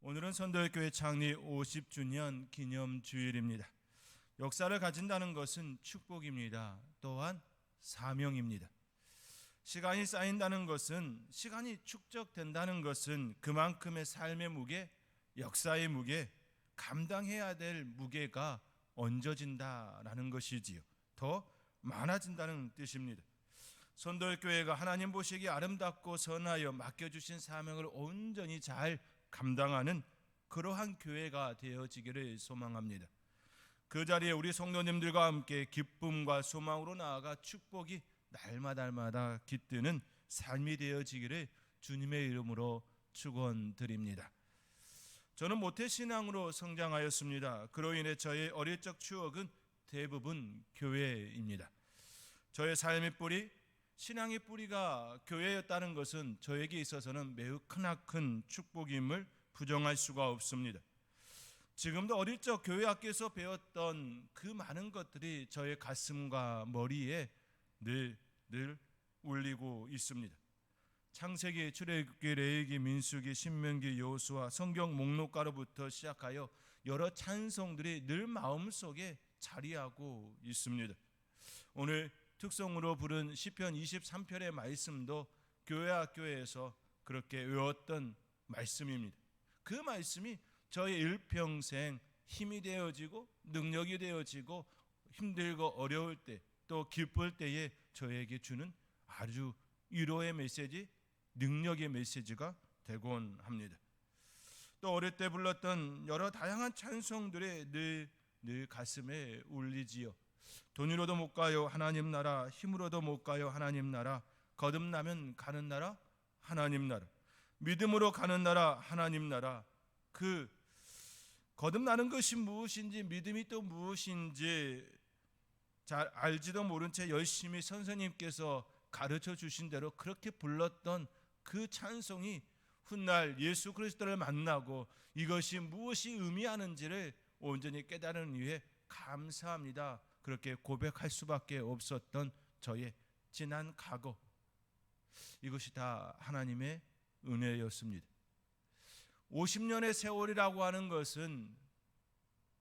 오늘은 선도교회 창립 50주년 기념주일입니다. 역사를 가진다는 것은 축복입니다. 또한 사명입니다. 시간이 쌓인다는 것은, 시간이 축적된다는 것은 그만큼의 삶의 무게, 역사의 무게, 감당해야 될 무게가 얹어진다라는 것이지요. 더 많아진다는 뜻입니다. 선도교회가 하나님 보시기에 아름답고 선하여 맡겨주신 사명을 온전히 잘 감당하는 그러한 교회가 되어지기를 소망합니다. 그 자리에 우리 성도님들과 함께 기쁨과 소망으로 나아가 축복이 날마다 깃드는 삶이 되어지기를 주님의 이름으로 축원드립니다. 저는 모태신앙으로 성장하였습니다. 그로 인해 저의 어릴 적 추억은 대부분 교회입니다. 저의 삶의 뿌리, 신앙의 뿌리가 교회였다는 것은 저에게 있어서는 매우 크나큰 축복임을 부정할 수가 없습니다. 지금도 어릴 적 교회 학교에서 배웠던 그 많은 것들이 저의 가슴과 머리에 늘 울리고 있습니다. 창세기, 출애굽기, 레위기, 민수기, 신명기, 여호수아, 성경 목록가로부터 시작하여 여러 찬송들이 늘 마음속에 자리하고 있습니다. 오늘 특송으로 부른 시편 23편의 말씀도 교회 학교에서 그렇게 외웠던 말씀입니다. 그 말씀이 저의 일평생 힘이 되어지고 능력이 되어지고 힘들고 어려울 때 또 기쁠 때에 저에게 주는 아주 위로의 메시지, 능력의 메시지가 되곤 합니다. 또 어릴 때 불렀던 여러 다양한 찬송들이 늘 가슴에 울리지요. 돈으로도 못 가요 하나님 나라, 힘으로도 못 가요 하나님 나라, 거듭나면 가는 나라 하나님 나라, 믿음으로 가는 나라 하나님 나라. 그 거듭나는 것이 무엇인지, 믿음이 또 무엇인지 잘 알지도 모른 채 열심히 선생님께서 가르쳐 주신 대로 그렇게 불렀던 그 찬송이 훗날 예수 그리스도를 만나고 이것이 무엇이 의미하는지를 온전히 깨달은 이후에 감사합니다, 그렇게 고백할 수밖에 없었던 저의 지난 과거, 이것이 다 하나님의 은혜였습니다. 50년의 세월이라고 하는 것은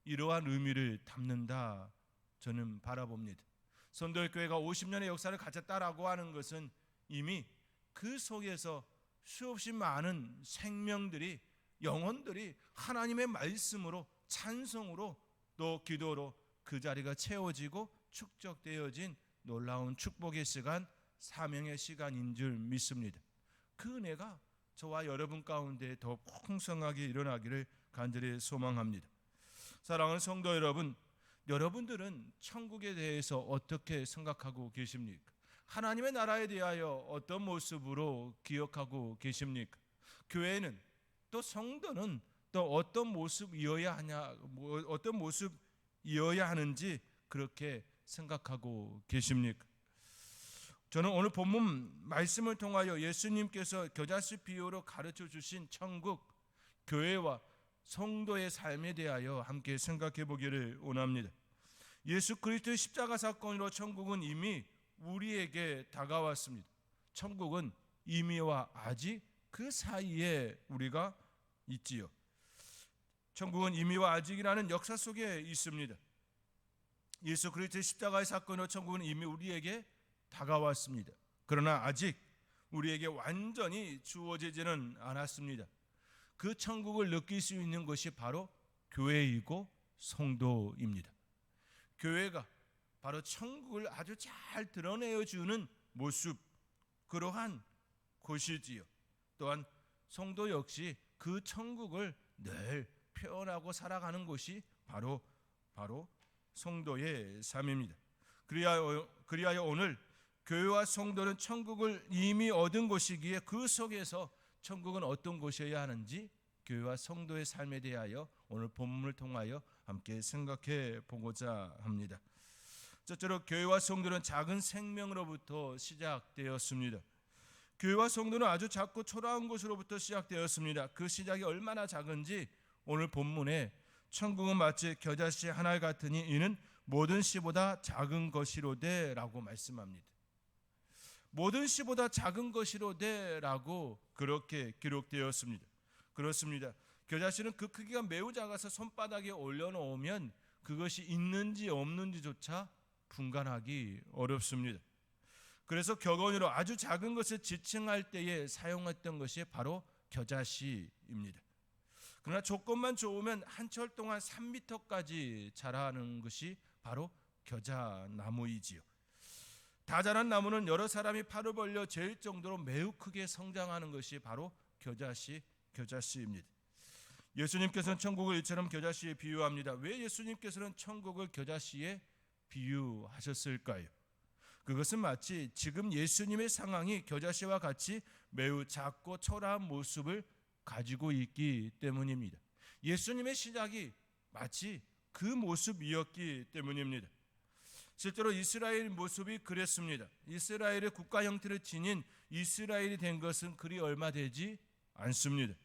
이러한 의미를 담는다 저는 바라봅니다. 선도교회가 50년의 역사를 가졌다라고 하는 것은 이미 그 속에서 수없이 많은 생명들이, 영혼들이 하나님의 말씀으로, 찬송으로, 또 기도로 그 자리가 채워지고 축적되어진 놀라운 축복의 시간, 사명의 시간인 줄 믿습니다. 그 은혜가 저와 여러분 가운데 더 풍성하게 일어나기를 간절히 소망합니다. 사랑하는 성도 여러분, 여러분들은 천국에 대해서 어떻게 생각하고 계십니까? 하나님의 나라에 대하여 어떤 모습으로 기억하고 계십니까? 교회는, 또 성도는 또 어떤 모습이어야 하는지 그렇게 생각하고 계십니까? 저는 오늘 본문 말씀을 통하여 예수님께서 겨자씨 비유로 가르쳐 주신 천국, 교회와 성도의 삶에 대하여 함께 생각해 보기를 원합니다. 예수 그리스도의 십자가 사건으로 천국은 이미 우리에게 다가왔습니다. 천국은 이미와 아직 그 사이에 우리가 있지요. 천국은 이미와 아직이라는 역사 속에 있습니다. 예수 그리스도의 십자가의 사건으로 천국은 이미 우리에게 다가왔습니다. 그러나 아직 우리에게 완전히 주어지지는 않았습니다. 그 천국을 느낄 수 있는 것이 바로 교회이고 성도입니다. 교회가 바로 천국을 아주 잘 드러내어주는 모습, 그러한 곳이지요. 또한 성도 역시 그 천국을 늘 표현하고 살아가는 곳이 바로 성도의 삶입니다. 그리하여 오늘 교회와 성도는 천국을 이미 얻은 곳이기에 그 속에서 천국은 어떤 곳이어야 하는지 교회와 성도의 삶에 대하여 오늘 본문을 통하여 함께 생각해 보고자 합니다. 첫째로 교회와 성도는 작은 생명으로부터 시작되었습니다. 교회와 성도는 아주 작고 초라한 곳으로부터 시작되었습니다. 그 시작이 얼마나 작은지 오늘 본문에 천국은 마치 겨자씨 하나 같으니 이는 모든 씨보다 작은 것이로되 라고 말씀합니다. 모든 씨보다 작은 것이로되 라고 그렇게 기록되었습니다. 그렇습니다. 겨자씨는 그 크기가 매우 작아서 손바닥에 올려놓으면 그것이 있는지 없는지조차 분간하기 어렵습니다. 그래서 격언으로 아주 작은 것을 지칭할 때에 사용했던 것이 바로 겨자씨입니다. 그러나 조건만 좋으면 한 철 동안 3m까지 자라는 것이 바로 겨자나무이지요. 다 자란 나무는 여러 사람이 팔을 벌려 재일 정도로 매우 크게 성장하는 것이 바로 겨자씨입니다. 예수님께서는 천국을 이처럼 겨자씨에 비유합니다. 왜 예수님께서는 천국을 겨자씨에 비유하셨을까요? 그것은 마치 지금 예수님의 상황이 겨자씨와 같이 매우 작고 초라한 모습을 가지고 있기 때문입니다. 예수님의 시작이 마치 그 모습이었기 때문입니다. 실제로 이스라엘 모습이 그랬습니다. 이스라엘의 국가 형태를 지닌 이스라엘이 된 것은 그리 얼마 되지 않습니다.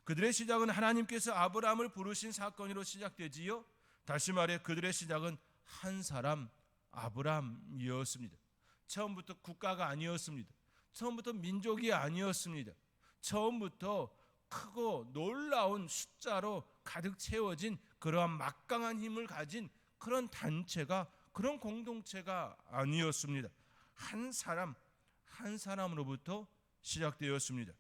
그들의 시작은 하나님께서 아브라함을 부르신 사건으로 시작되지요. 다시 말해 그들의 시작은 한 사람 아브라함이었습니다. 처음부터 국가가 아니었습니다. 처음부터 민족이 아니었습니다. 처음부터 크고 놀라운 숫자로 가득 채워진 그러한 막강한 힘을 가진 그런 단체가, 그런 공동체가 아니었습니다. 한 사람으로부터 시작되었습니다.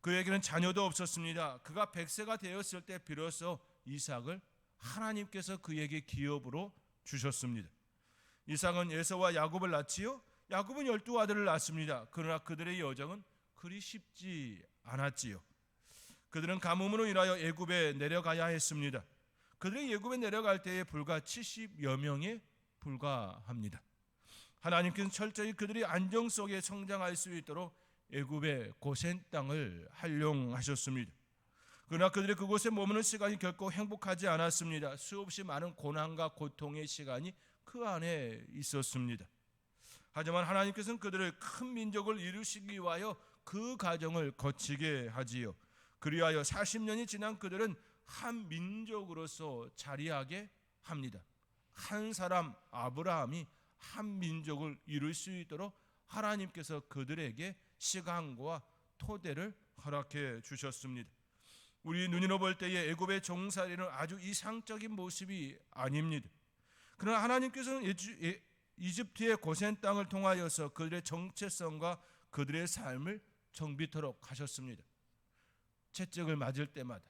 그에게는 자녀도 없었습니다. 그가 100세가 되었을 때 비로소 이삭을 하나님께서 그에게 기업으로 주셨습니다. 이삭은 에서와 야곱을 낳지요. 야곱은 12아들을 낳습니다. 그러나 그들의 여정은 그리 쉽지 않았지요. 그들은 가뭄으로 인하여 애굽에 내려가야 했습니다. 그들이 애굽에 내려갈 때에 불과 70여 명에 불과합니다. 하나님께서는 철저히 그들이 안정 속에 성장할 수 있도록 애굽의 고센 땅을 활용하셨습니다. 그러나 그들이 그곳에 머무는 시간이 결코 행복하지 않았습니다. 수없이 많은 고난과 고통의 시간이 그 안에 있었습니다. 하지만 하나님께서는 그들을 큰 민족을 이루시기 위하여 그 과정을 거치게 하지요. 그리하여 40년이 지난 그들은 한 민족으로서 자리하게 합니다. 한 사람 아브라함이 한 민족을 이룰 수 있도록 하나님께서 그들에게 시간과 토대를 허락해 주셨습니다. 우리 눈으로 볼 때에 애굽의 종살이는 아주 이상적인 모습이 아닙니다. 그러나 하나님께서는 이집트의 고센 땅을 통하여서 그들의 정체성과 그들의 삶을 정비토록 하셨습니다. 채찍을 맞을 때마다,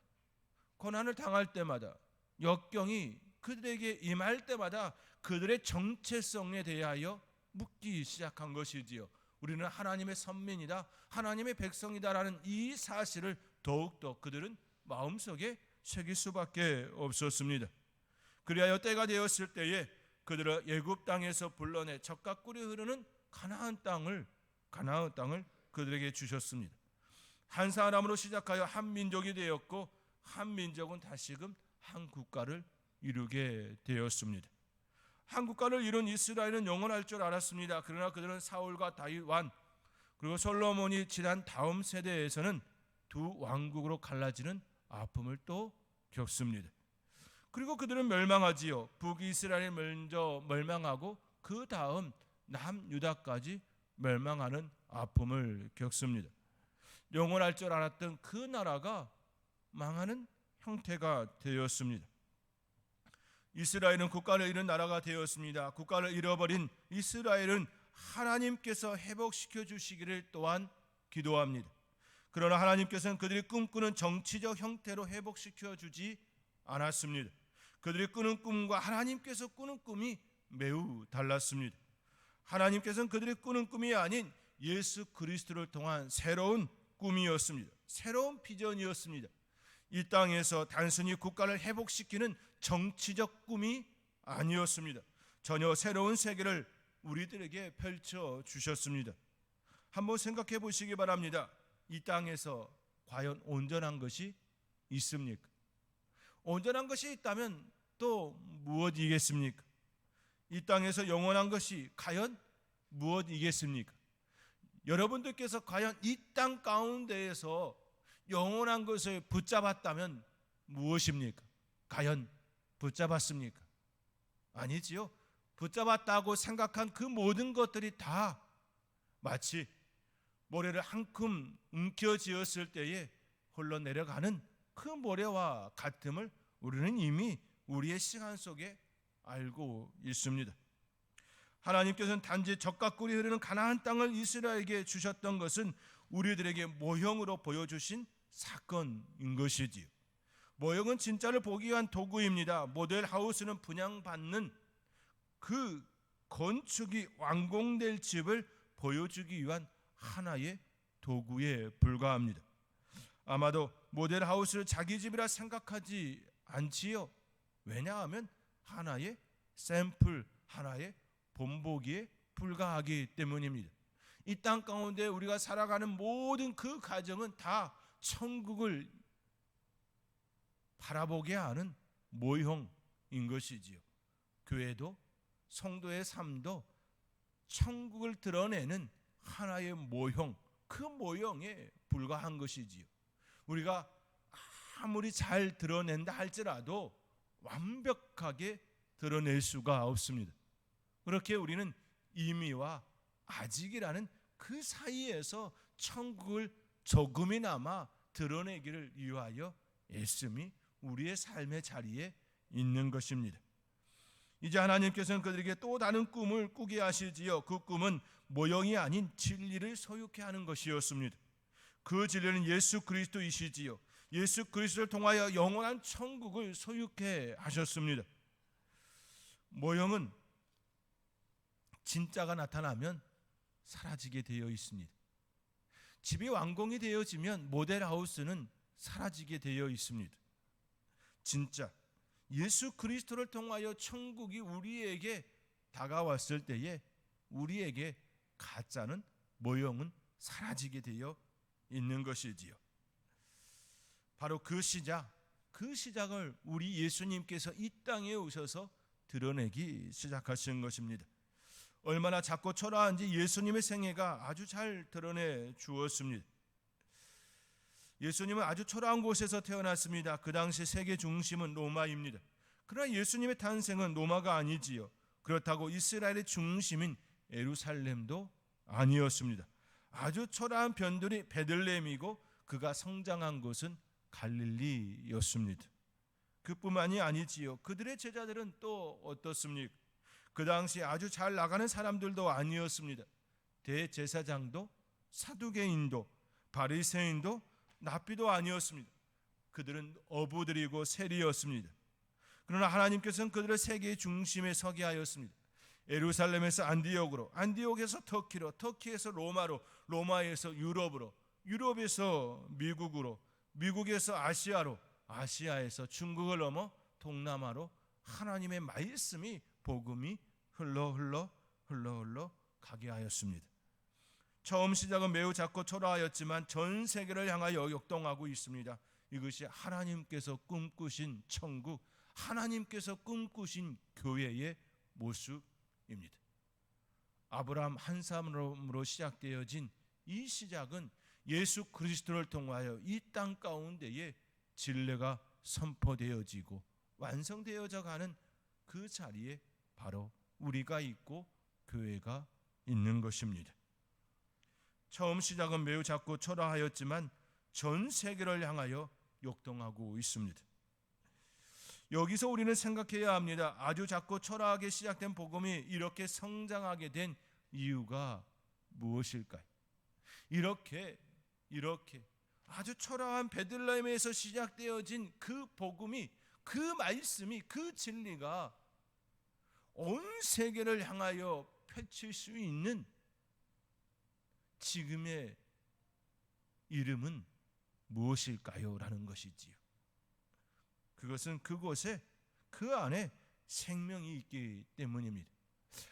고난을 당할 때마다, 역경이 그들에게 임할 때마다 그들의 정체성에 대하여 묻기 시작한 것이지요. 우리는 하나님의 선민이다, 하나님의 백성이다라는 이 사실을 더욱더 그들은 마음속에 새길 수밖에 없었습니다. 그리하여 때가 되었을 때에 그들은 애굽 땅에서 불러내 젖과 꿀이 흐르는 가나안 땅을 그들에게 주셨습니다. 한 사람으로 시작하여 한 민족이 되었고 한 민족은 다시금 한 국가를 이루게 되었습니다. 한 국가를 이룬 이스라엘은 영원할 줄 알았습니다. 그러나 그들은 사울과 다윗 왕 그리고 솔로몬이 지난 다음 세대에서는 두 왕국으로 갈라지는 아픔을 또 겪습니다. 그리고 그들은 멸망하지요. 북이스라엘이 먼저 멸망하고 그 다음 남유다까지 멸망하는 아픔을 겪습니다. 영원할 줄 알았던 그 나라가 망하는 형태가 되었습니다. 이스라엘은 국가를 잃은 나라가 되었습니다. 국가를 잃어버린 이스라엘은 하나님께서 회복시켜 주시기를 또한 기도합니다. 그러나 하나님께서는 그들이 꿈꾸는 정치적 형태로 회복시켜 주지 않았습니다. 그들이 꾸는 꿈과 하나님께서 꾸는 꿈이 매우 달랐습니다. 하나님께서는 그들이 꾸는 꿈이 아닌 예수 그리스도를 통한 새로운 꿈이었습니다. 새로운 비전이었습니다. 이 땅에서 단순히 국가를 회복시키는 정치적 꿈이 아니었습니다. 전혀 새로운 세계를 우리들에게 펼쳐 주셨습니다. 한번 생각해 보시기 바랍니다. 이 땅에서 과연 온전한 것이 있습니까? 온전한 것이 있다면 또 무엇이겠습니까? 이 땅에서 영원한 것이 과연 무엇이겠습니까? 여러분들께서 과연 이 땅 가운데에서 영원한 것을 붙잡았다면 무엇입니까? 과연 붙잡았습니까? 아니지요. 붙잡았다고 생각한 그 모든 것들이 다 마치 모래를 한 큼 움켜쥐었을 때에 홀로 내려가는 그 모래와 같음을 우리는 이미 우리의 시간 속에 알고 있습니다. 하나님께서는 단지 젖과 꿀이 흐르는 가나안 땅을 이스라엘에게 주셨던 것은 우리들에게 모형으로 보여주신 사건인 것이지요. 모형은 진짜를 보기 위한 도구입니다. 모델하우스는 분양받는 그 건축이 완공될 집을 보여주기 위한 하나의 도구에 불과합니다. 아마도 모델하우스를 자기 집이라 생각하지 않지요. 왜냐하면 하나의 샘플, 하나의 본보기에 불과하기 때문입니다. 이 땅 가운데 우리가 살아가는 모든 그 가정은 다 천국을 바라보게 하는 모형인 것이지요. 교회도 성도의 삶도 천국을 드러내는 하나의 모형, 그 모형에 불과한 것이지요. 우리가 아무리 잘 드러낸다 할지라도 완벽하게 드러낼 수가 없습니다. 그렇게 우리는 이미와 아직이라는 그 사이에서 천국을 조금이나마 드러내기를 위하여 애씀이 우리의 삶의 자리에 있는 것입니다. 이제 하나님께서는 그들에게 또 다른 꿈을 꾸게 하시지요. 그 꿈은 모형이 아닌 진리를 소유케 하는 것이었습니다. 그 진리는 예수 그리스도이시지요. 예수 그리스도를 통하여 영원한 천국을 소유케 하셨습니다. 모형은 진짜가 나타나면 사라지게 되어 있습니다. 집이 완공이 되어지면 모델하우스는 사라지게 되어 있습니다. 진짜 예수 그리스도를 통하여 천국이 우리에게 다가왔을 때에 우리에게 가짜는 모형은 사라지게 되어 있는 것이지요. 바로 그 시작을 우리 예수님께서 이 땅에 오셔서 드러내기 시작하신 것입니다. 얼마나 작고 초라한지 예수님의 생애가 아주 잘 드러내 주었습니다. 예수님은 아주 초라한 곳에서 태어났습니다. 그 당시 세계 중심은 로마입니다. 그러나 예수님의 탄생은 로마가 아니지요. 그렇다고 이스라엘의 중심인 예루살렘도 아니었습니다. 아주 초라한 변두리 베들레헴이고 그가 성장한 곳은 갈릴리였습니다. 그뿐만이 아니지요. 그들의 제자들은 또 어떻습니까? 그 당시 아주 잘 나가는 사람들도 아니었습니다. 대제사장도 사두개인도 바리새인도 랍비도 아니었습니다. 그들은 어부들이고 세리였습니다. 그러나 하나님께서는 그들을 세계의 중심에 서게 하였습니다. 예루살렘에서 안디옥으로, 안디옥에서 터키로, 터키에서 로마로, 로마에서 유럽으로, 유럽에서 미국으로, 미국에서 아시아로, 아시아에서 중국을 넘어 동남아로 하나님의 말씀이 복음이 흘러 가게 하였습니다. 처음 시작은 매우 작고 초라하였지만 전 세계를 향하여 역동하고 있습니다. 이것이 하나님께서 꿈꾸신 천국, 하나님께서 꿈꾸신 교회의 모습입니다. 아브라함 한 사람으로 시작되어진 이 시작은 예수 그리스도를 통하여 이 땅 가운데에 진리가 선포되어지고 완성되어져 가는 그 자리에 바로 우리가 있고 교회가 있는 것입니다. 처음 시작은 매우 작고 초라하였지만 전 세계를 향하여 역동하고 있습니다. 여기서 우리는 생각해야 합니다. 아주 작고 초라하게 시작된 복음이 이렇게 성장하게 된 이유가 무엇일까요? 이렇게 아주 초라한 베들레헴에서 시작되어진 그 복음이, 그 말씀이, 그 진리가 온 세계를 향하여 펼칠 수 있는 지금의 이름은 무엇일까요? 라는 것이지요. 그것은 그곳에 그 안에 생명이 있기 때문입니다.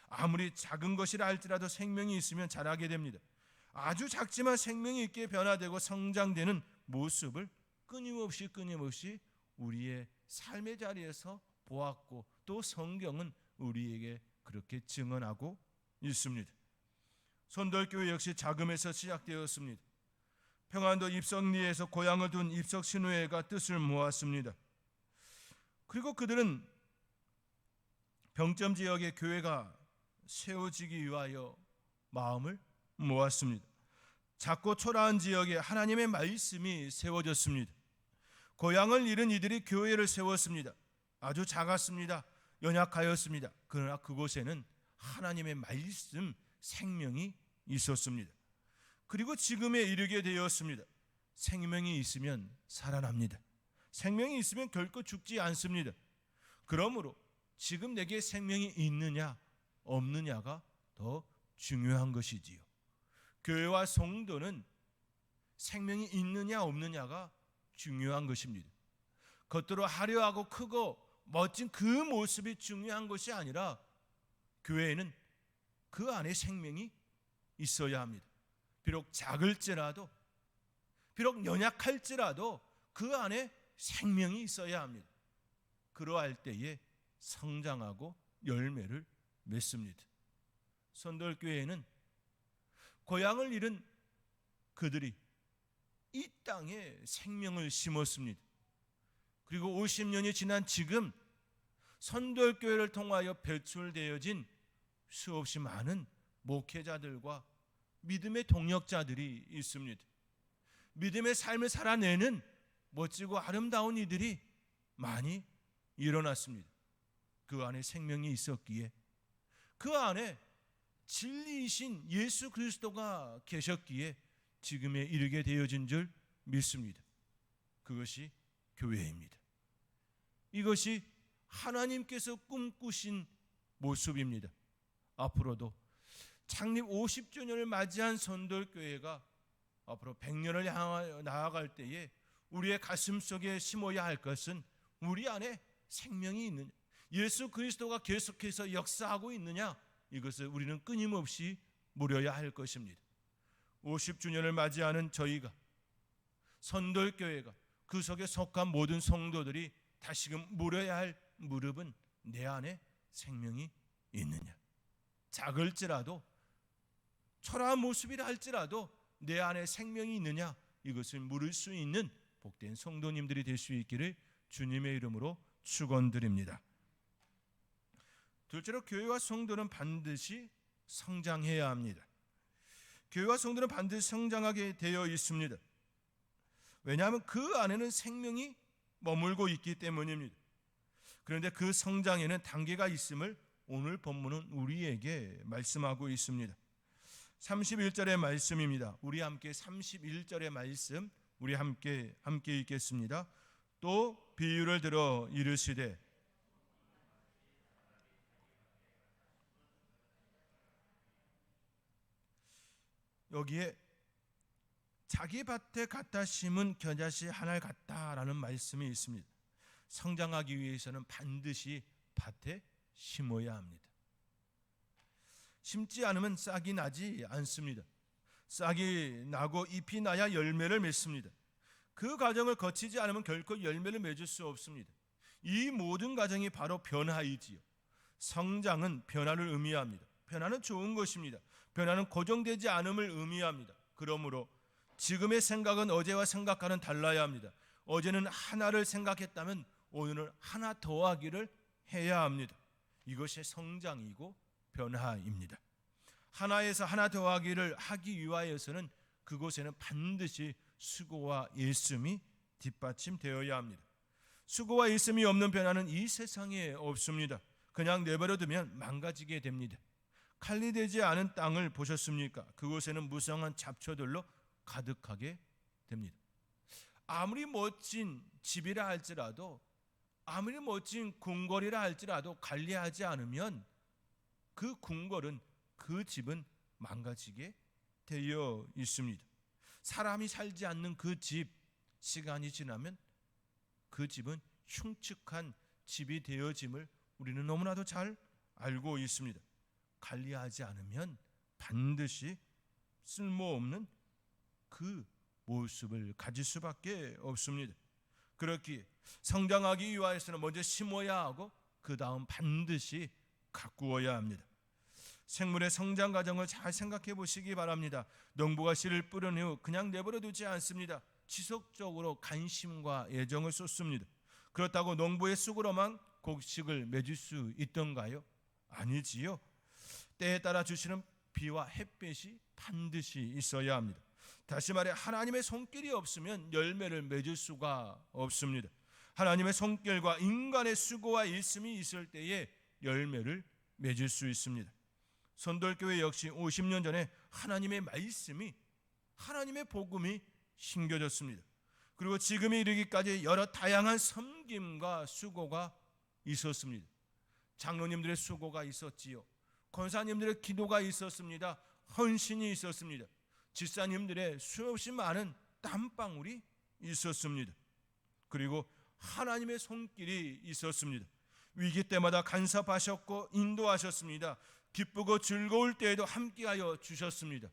아무리 작은 것이라 할지라도 생명이 있으면 자라게 됩니다. 아주 작지만 생명이 있게 변화되고 성장되는 모습을 끊임없이 우리의 삶의 자리에서 보았고 또 성경은 우리에게 그렇게 증언하고 있습니다. 손돌교회 역시 자금에서 시작되었습니다. 평안도 입성리에서 고향을 둔 입석신우회가 뜻을 모았습니다. 그리고 그들은 병점 지역에 교회가 세워지기 위하여 마음을 모았습니다. 작고 초라한 지역에 하나님의 말씀이 세워졌습니다. 고향을 잃은 이들이 교회를 세웠습니다. 아주 작았습니다. 연약하였습니다. 그러나 그곳에는 하나님의 말씀, 생명이 있었습니다. 그리고 지금에 이르게 되었습니다. 생명이 있으면 살아납니다. 생명이 있으면 결코 죽지 않습니다. 그러므로 지금 내게 생명이 있느냐 없느냐가 더 중요한 것이지요. 교회와 성도는 생명이 있느냐 없느냐가 중요한 것입니다. 겉으로 화려하고 크고 멋진 그 모습이 중요한 것이 아니라 교회에는 그 안에 생명이 있어야 합니다. 비록 작을지라도, 비록 연약할지라도 그 안에 생명이 있어야 합니다. 그러할 때에 성장하고 열매를 맺습니다. 선돌교회는 고향을 잃은 그들이 이 땅에 생명을 심었습니다. 그리고 50년이 지난 지금 선돌교회를 통하여 배출되어진 수없이 많은 목회자들과 믿음의 동역자들이 있습니다. 믿음의 삶을 살아내는 멋지고 아름다운 이들이 많이 일어났습니다. 그 안에 생명이 있었기에, 그 안에 진리이신 예수 그리스도가 계셨기에 지금에 이르게 되어진 줄 믿습니다. 그것이 교회입니다. 이것이 하나님께서 꿈꾸신 모습입니다. 앞으로도 창립 50주년을 맞이한 선돌교회가 앞으로 100년을 향하여 나아갈 때에 우리의 가슴 속에 심어야 할 것은 우리 안에 생명이 있느냐, 예수 그리스도가 계속해서 역사하고 있느냐, 이것을 우리는 끊임없이 물어야 할 것입니다. 50주년을 맞이하는 저희가, 선돌교회가, 그 속에 속한 모든 성도들이 다시금 물어야 할 무릎은 내 안에 생명이 있느냐, 작을지라도 초라한 모습이라 할지라도 내 안에 생명이 있느냐, 이것을 물을 수 있는 복된 성도님들이 될 수 있기를 주님의 이름으로 축원드립니다. 둘째로 교회와 성도는 반드시 성장해야 합니다. 교회와 성도는 반드시 성장하게 되어 있습니다. 왜냐하면 그 안에는 생명이 머물고 있기 때문입니다. 그런데 그 성장에는 단계가 있음을 오늘 본문은 우리에게 말씀하고 있습니다. 31절의 말씀입니다. 우리 함께 31절의 말씀 우리 함께 읽겠습니다. 또 비유를 들어 이르시되, 여기에 자기 밭에 갖다 심은 겨자씨 하나를 같다라는 말씀이 있습니다. 성장하기 위해서는 반드시 밭에 심어야 합니다. 심지 않으면 싹이 나지 않습니다. 싹이 나고 잎이 나야 열매를 맺습니다. 그 과정을 거치지 않으면 결코 열매를 맺을 수 없습니다. 이 모든 과정이 바로 변화이지요. 성장은 변화를 의미합니다. 변화는 좋은 것입니다. 변화는 고정되지 않음을 의미합니다. 그러므로 지금의 생각은 어제와 생각과는 달라야 합니다. 어제는 하나를 생각했다면 오늘은 하나 더하기를 해야 합니다. 이것이 성장이고 변화입니다. 하나에서 하나 더하기를 하기 위하여서는 그곳에는 반드시 수고와 일씀이 뒷받침되어야 합니다. 수고와 일씀이 없는 변화는 이 세상에 없습니다. 그냥 내버려두면 망가지게 됩니다. 칼리되지 않은 땅을 보셨습니까? 그곳에는 무성한 잡초들로 가득하게 됩니다. 아무리 멋진 집이라 할지라도, 아무리 멋진 궁궐이라 할지라도 관리하지 않으면 그 궁궐은, 그 집은 망가지게 되어 있습니다. 사람이 살지 않는 그 집, 시간이 지나면 그 집은 흉측한 집이 되어짐을 우리는 너무나도 잘 알고 있습니다. 관리하지 않으면 반드시 쓸모없는 그 모습을 가질 수밖에 없습니다. 그렇기에 성장하기 위하여서는 먼저 심어야 하고 그 다음 반드시 가꾸어야 합니다. 생물의 성장 과정을 잘 생각해 보시기 바랍니다. 농부가 씨를 뿌린 후 그냥 내버려 두지 않습니다. 지속적으로 관심과 애정을 쏟습니다. 그렇다고 농부의 쑥으로만 곡식을 맺을 수 있던가요? 아니지요. 때에 따라 주시는 비와 햇빛이 반드시 있어야 합니다. 다시 말해 하나님의 손길이 없으면 열매를 맺을 수가 없습니다. 하나님의 손길과 인간의 수고와 일심이 있을 때에 열매를 맺을 수 있습니다. 선돌교회 역시 50년 전에 하나님의 말씀이, 하나님의 복음이 심겨졌습니다. 그리고 지금에 이르기까지 여러 다양한 섬김과 수고가 있었습니다. 장로님들의 수고가 있었지요. 권사님들의 기도가 있었습니다. 헌신이 있었습니다. 집사님들의 수없이 많은 땀방울이 있었습니다. 그리고 하나님의 손길이 있었습니다. 위기 때마다 간섭하셨고 인도하셨습니다. 기쁘고 즐거울 때에도 함께하여 주셨습니다.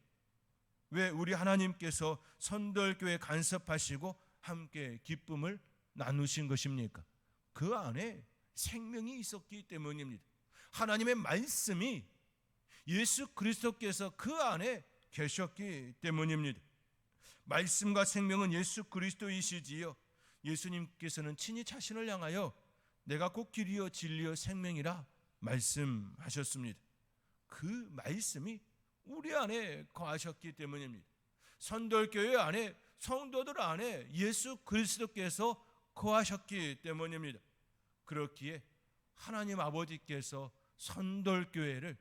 왜 우리 하나님께서 선돌교회 간섭하시고 함께 기쁨을 나누신 것입니까? 그 안에 생명이 있었기 때문입니다. 하나님의 말씀이 예수 그리스도께서 그 안에 계셨기 때문입니다. 말씀과 생명은 예수 그리스도이시지요. 예수님께서는 친히 자신을 향하여 내가 곧 길이요 진리요 생명이라 말씀하셨습니다. 그 말씀이 우리 안에 거하셨기 때문입니다. 선돌교회 안에, 성도들 안에 예수 그리스도께서 거하셨기 때문입니다. 그렇기에 하나님 아버지께서 선돌교회를,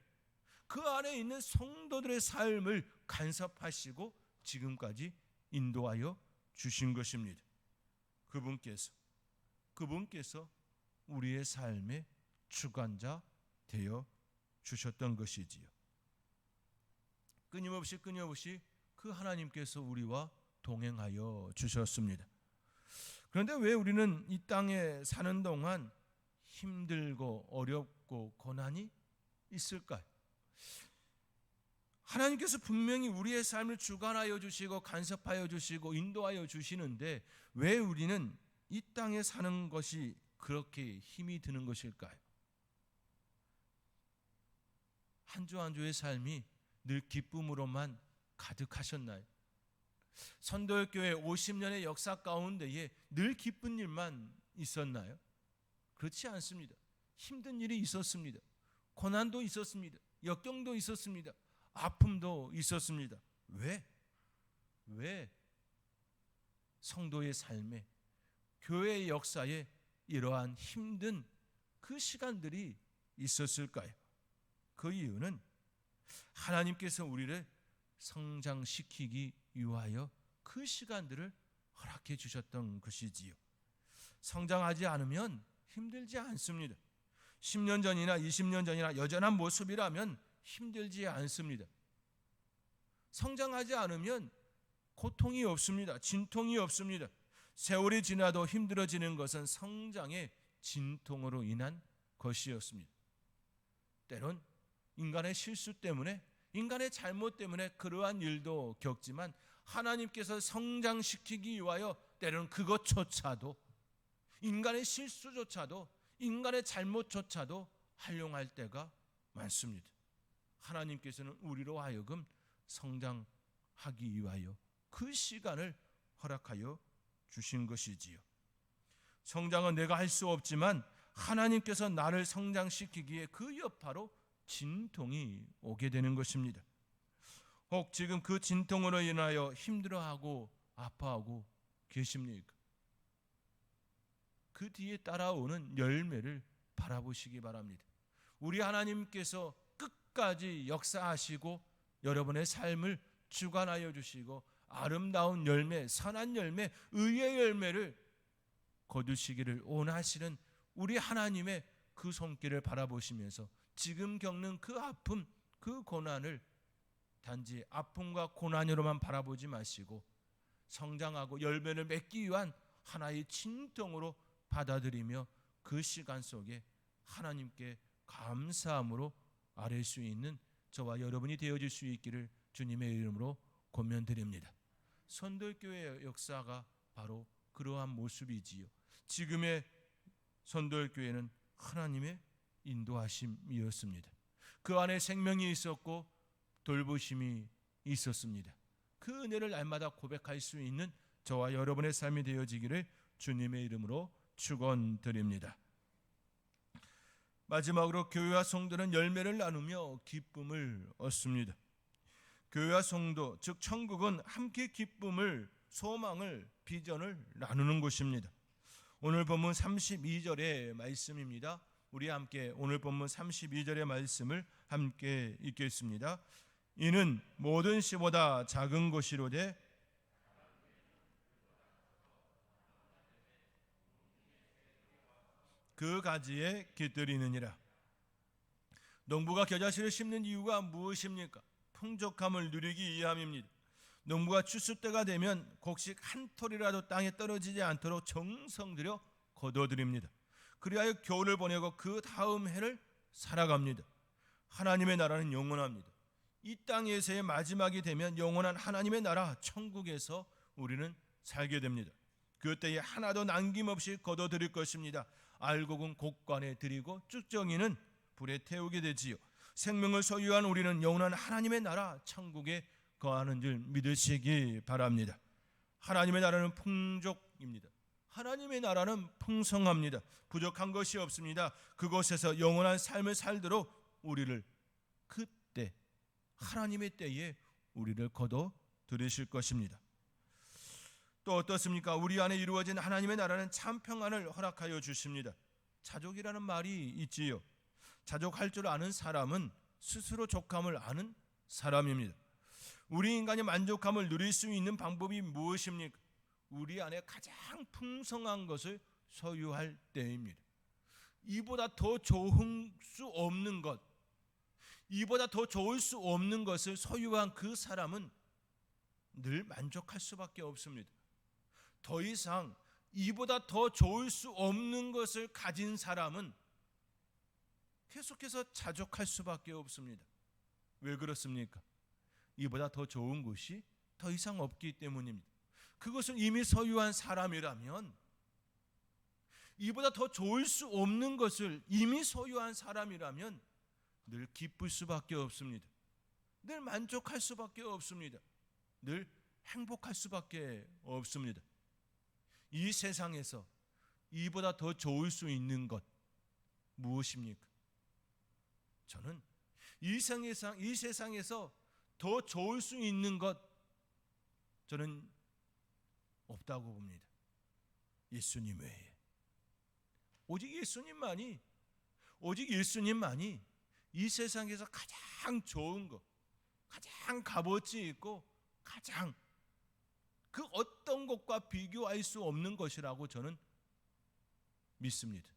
그 안에 있는 성도들의 삶을 간섭하시고 지금까지 인도하여 주신 것입니다. 그분께서 우리의 삶의 주관자 되어 주셨던 것이지요. 끊임없이 그 하나님께서 우리와 동행하여 주셨습니다. 그런데 왜 우리는 이 땅에 사는 동안 힘들고 어렵고 고난이 있을까요? 하나님께서 분명히 우리의 삶을 주관하여 주시고 간섭하여 주시고 인도하여 주시는데 왜 우리는 이 땅에 사는 것이 그렇게 힘이 드는 것일까요? 한 주 한 주의 삶이 늘 기쁨으로만 가득하셨나요? 선돌교회 50년의 역사 가운데에 늘 기쁜 일만 있었나요? 그렇지 않습니다. 힘든 일이 있었습니다. 고난도 있었습니다. 역경도 있었습니다. 아픔도 있었습니다. 왜 성도의 삶에, 교회의 역사에 이러한 힘든 그 시간들이 있었을까요? 그 이유는 하나님께서 우리를 성장시키기 위하여 그 시간들을 허락해 주셨던 것이지요. 성장하지 않으면 힘들지 않습니다. 10년 전이나 20년 전이나 여전한 모습이라면 힘들지 않습니다. 성장하지 않으면 고통이 없습니다. 진통이 없습니다. 세월이 지나도 힘들어지는 것은 성장의 진통으로 인한 것이었습니다. 때론 인간의 실수 때문에, 인간의 잘못 때문에 그러한 일도 겪지만 하나님께서 성장시키기 위하여 때로는 그것조차도, 인간의 실수조차도, 인간의 잘못조차도 활용할 때가 많습니다. 하나님께서는 우리로 하여금 성장하기 위하여 그 시간을 허락하여 주신 것이지요. 성장은 내가 할 수 없지만 하나님께서 나를 성장시키기에 그 여파로 진통이 오게 되는 것입니다. 혹 지금 그 진통으로 인하여 힘들어하고 아파하고 계십니까? 그 뒤에 따라오는 열매를 바라보시기 바랍니다. 우리 하나님께서 끝까지 역사하시고 여러분의 삶을 주관하여 주시고 아름다운 열매, 선한 열매, 의의 열매를 거두시기를 원하시는 우리 하나님의 그 손길을 바라보시면서 지금 겪는 그 아픔, 그 고난을 단지 아픔과 고난으로만 바라보지 마시고 성장하고 열매를 맺기 위한 하나의 진통으로 받아들이며 그 시간 속에 하나님께 감사함으로 아뢰 수 있는 저와 여러분이 되어질 수 있기를 주님의 이름으로 권면드립니다. 선돌교회의 역사가 바로 그러한 모습이지요. 지금의 선돌교회는 하나님의 인도하심이었습니다. 그 안에 생명이 있었고 돌보심이 있었습니다. 그 은혜를 날마다 고백할 수 있는 저와 여러분의 삶이 되어지기를 주님의 이름으로 축원드립니다. 마지막으로 교회와 성도는 열매를 나누며 기쁨을 얻습니다. 교회와 성도, 즉 천국은 함께 기쁨을, 소망을, 비전을 나누는 곳입니다. 오늘 본문 32절의 말씀입니다. 우리 함께 오늘 본문 32절의 말씀을 함께 읽겠습니다. 이는 모든 씨보다 작은 것이로되 그 가지에 깃들이느니라. 농부가 겨자씨를 심는 이유가 무엇입니까? 풍족함을 누리기 위함입니다. 농부가 추수 때가 되면 곡식 한 톨이라도 땅에 떨어지지 않도록 정성 들여 거둬들입니다. 그리하여 겨울을 보내고 그 다음 해를 살아갑니다. 하나님의 나라는 영원합니다. 이 땅에서의 마지막이 되면 영원한 하나님의 나라 천국에서 우리는 살게 됩니다. 그때에 하나도 남김없이 거둬들일 것입니다. 알곡은 곡간에 들이고 쭉정이는 불에 태우게 되지요. 생명을 소유한 우리는 영원한 하나님의 나라 천국에 거하는 줄 믿으시기 바랍니다. 하나님의 나라는 풍족입니다. 하나님의 나라는 풍성합니다. 부족한 것이 없습니다. 그곳에서 영원한 삶을 살도록 우리를 그때 하나님의 때에 우리를 거둬 들이실 것입니다. 또 어떻습니까? 우리 안에 이루어진 하나님의 나라는 참 평안을 허락하여 주십니다. 자족이라는 말이 있지요. 자족할 줄 아는 사람은 스스로 족함을 아는 사람입니다. 우리 인간이 만족함을 누릴 수 있는 방법이 무엇입니까? 우리 안에 가장 풍성한 것을 소유할 때입니다. 이보다 더 좋을 수 없는 것, 이보다 더 좋을 수 없는 것을 소유한 그 사람은 늘 만족할 수밖에 없습니다. 더 이상 이보다 더 좋을 수 없는 것을 가진 사람은 계속해서 자족할 수밖에 없습니다. 왜 그렇습니까? 이보다 더 좋은 것이 더 이상 없기 때문입니다. 그것을 이미 소유한 사람이라면, 이보다 더 좋을 수 없는 것을 이미 소유한 사람이라면 늘 기쁠 수밖에 없습니다. 늘 만족할 수밖에 없습니다. 늘 행복할 수밖에 없습니다. 이 세상에서 이보다 더 좋을 수 있는 것 무엇입니까? 저는 이 세상에서 더 좋을 수 있는 것 저는 없다고 봅니다. 예수님 외에. 오직 예수님만이 이 세상에서 가장 좋은 것, 가장 값어치 있고 가장 그 어떤 것과 비교할 수 없는 것이라고 저는 믿습니다.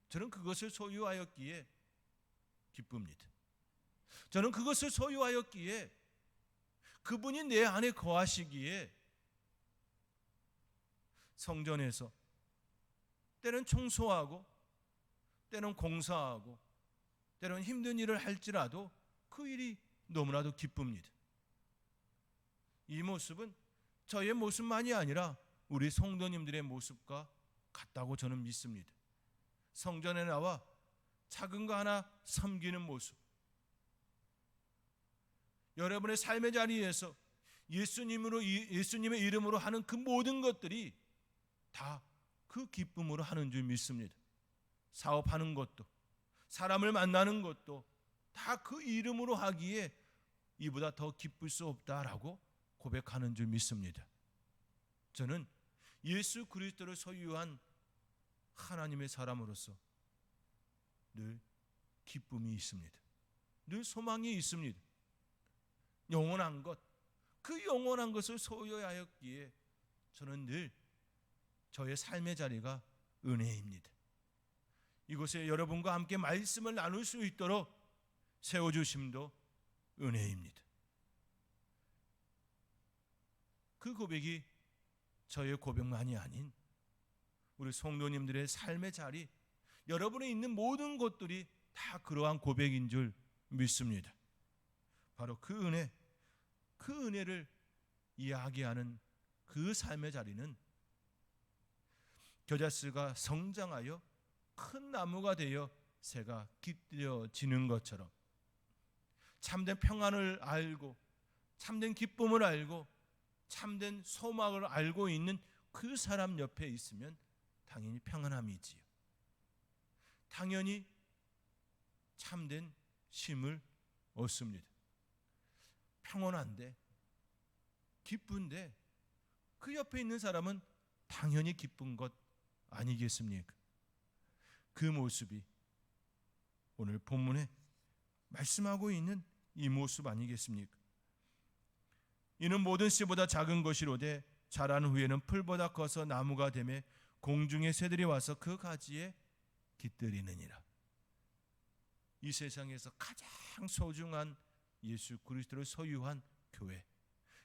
저는 그것을 소유하였기에 기쁩니다. 저는 그것을 소유하였기에, 그분이 내 안에 거하시기에 성전에서 때는 청소하고 때는 공사하고 때는 힘든 일을 할지라도 그 일이 너무나도 기쁩니다. 이 모습은 저의 모습만이 아니라 우리 성도님들의 모습과 같다고 저는 믿습니다. 성전에 나와 작은 거 하나 섬기는 모습, 여러분의 삶의 자리에서 예수님의 이름으로 하는 그 모든 것들이 다 그 기쁨으로 하는 줄 믿습니다. 사업하는 것도, 사람을 만나는 것도 다 그 이름으로 하기에 이보다 더 기쁠 수 없다라고 고백하는 줄 믿습니다. 저는 예수 그리스도를 소유한 하나님의 사람으로서 늘 기쁨이 있습니다. 늘 소망이 있습니다. 영원한 것, 그 영원한 것을 소유하였기에 저는 늘 저의 삶의 자리가 은혜입니다. 이곳에 여러분과 함께 말씀을 나눌 수 있도록 세워주심도 은혜입니다. 그 고백이 저의 고백만이 아닌 우리 성도님들의 삶의 자리, 여러분이 있는 모든 것들이 다 그러한 고백인 줄 믿습니다. 바로 그 은혜를 이야기하는 그 삶의 자리는 겨자씨가 성장하여 큰 나무가 되어 새가 깃들여지는 것처럼 참된 평안을 알고 참된 기쁨을 알고 참된 소망을 알고 있는 그 사람 옆에 있으면 당연히 평안함이지요. 당연히 참된 쉼을 얻습니다. 평온한데, 기쁜데 그 옆에 있는 사람은 당연히 기쁜 것 아니겠습니까? 그 모습이 오늘 본문에 말씀하고 있는 이 모습 아니겠습니까? 이는 모든 씨보다 작은 것이로되 자란 후에는 풀보다 커서 나무가 되매 공중의 새들이 와서 그 가지에 깃들이느니라. 이 세상에서 가장 소중한 예수 그리스도를 소유한 교회,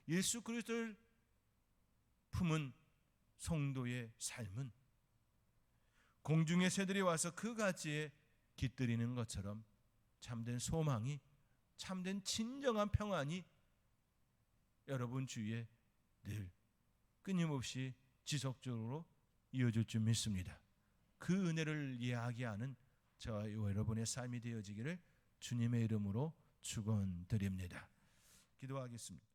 예수 그리스도를 품은 성도의 삶은 공중의 새들이 와서 그 가지에 깃들이는 것처럼 참된 소망이, 참된 진정한 평안이 여러분 주위에 늘 끊임없이 지속적으로 이어질 줄 믿습니다. 그 은혜를 이야기하는 저와 여러분의 삶이 되어지기를 주님의 이름으로 축원드립니다. 기도하겠습니다.